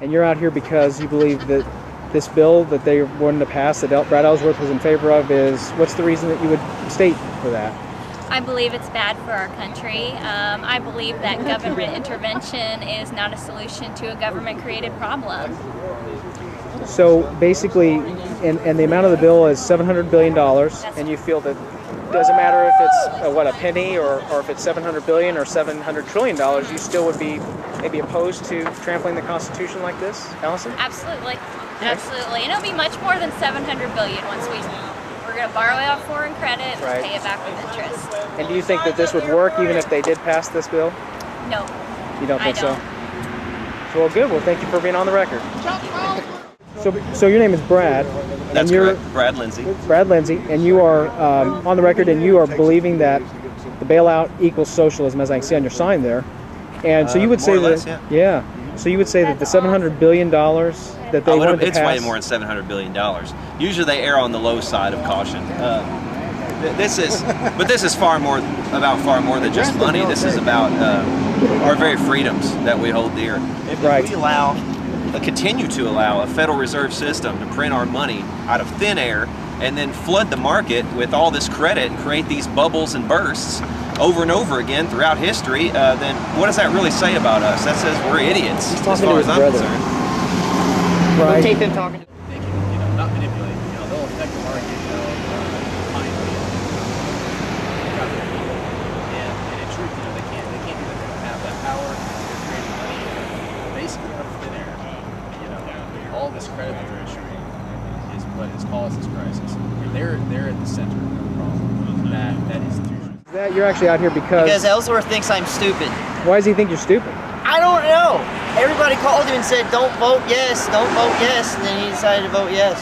and you're out here because you believe that this bill that they wanted to pass, that Brad Ellsworth was in favor of, is, what's the reason that you would state for that? I believe it's bad for our country. I believe that government intervention is not a solution to a government-created problem. So basically, and the amount of the bill is $700 billion, and you feel that it doesn't matter if it's, a penny, or if it's $700 billion or $700 trillion, you still would be maybe opposed to trampling the Constitution like this, Allison? Absolutely. Absolutely. And it'll be much more than $700 billion once we're going to borrow it off foreign credit and pay it back with interest. And do you think that this would work even if they did pass this bill? No. You don't think I don't. so? Well, good. Well, thank you for being on the record. So your name is Brad. That's correct. Brad Lindsay. Brad Lindsay, and you are on the record, and you are believing that the bailout equals socialism, as I can see on your sign there. And so you would say that, yeah. So you would say that the $700 billion that they wanted to pass... It's way more than $700 billion. Usually they err on the low side of caution. This is far more than just money. This is about our very freedoms that we hold dear. If we continue to allow a Federal Reserve System to print our money out of thin air and then flood the market with all this credit and create these bubbles and bursts over and over again throughout history, then what does that really say about us? That says we're idiots, as far as I'm concerned. Right. Take them talking. They can, not manipulate. They'll affect the market. And in truth, they can't do that. They don't have that power. They're creating money basically out of thin air. All this credit that they're issuing is what has caused this crisis. They're at the center of the problem. That institution. That you're actually out here because Ellsworth thinks I'm stupid. Why does he think you're stupid? I don't know. Everybody called him and said, don't vote yes, and then he decided to vote yes.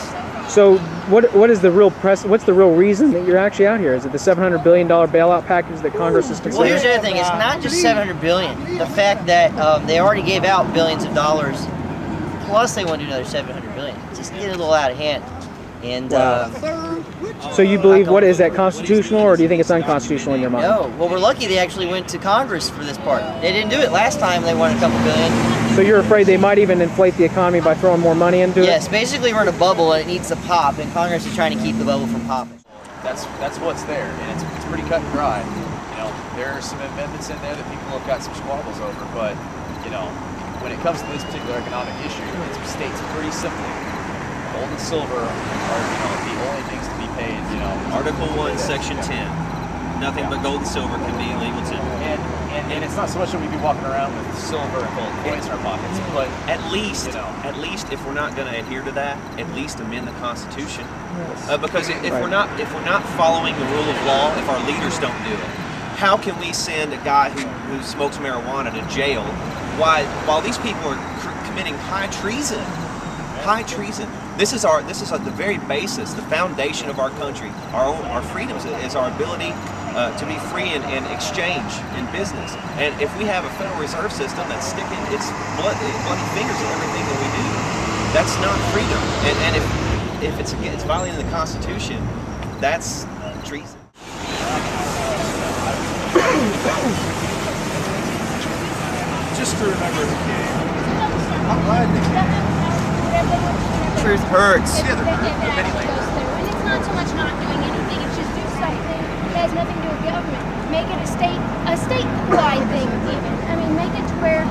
So what is the real what's the real reason that you're actually out here? Is it the $700 billion bailout package that Congress is considering? Well, here's the other thing. It's not just $700 billion. The fact that they already gave out billions of dollars, plus they want to do another $700 billion. Just get a little out of hand. And so you believe, what is that, constitutional, or do you think it's unconstitutional in your mind? no. Well, we're lucky they actually went to Congress for this part. They didn't do it last time. They wanted a couple billion. So you're afraid they might even inflate the economy by throwing more money into it? Yes, basically we're in a bubble and it needs to pop, and Congress is trying to keep the bubble from popping. That's what's there, and it's pretty cut and dry. There are some amendments in there that people have got some squabbles over, but when it comes to this particular economic issue, it states pretty simply: gold and silver are the only things to be paid. Article 1, Section 10. Nothing but gold and silver can be legal tender. And it's not so much that we'd be walking around with silver and gold coins in our pockets, but at least if we're not going to adhere to that, at least amend the Constitution. Because if we're not following the rule of law, if our leaders don't do it, how can we send a guy who smokes marijuana to jail while these people are committing high treason? High treason. This is the very basis, the foundation of our country. Our freedoms is our ability to be free in exchange in business. And if we have a Federal Reserve System that's sticking its bloody fingers in everything that we do, that's not freedom. And if it's violating the Constitution, that's treason. just to remember the game. I'm glad they came. Truth hurts. Yeah, And it's not so much not doing anything, it's just do something that has nothing to do with government. Make it a statewide thing even. I mean, make it to where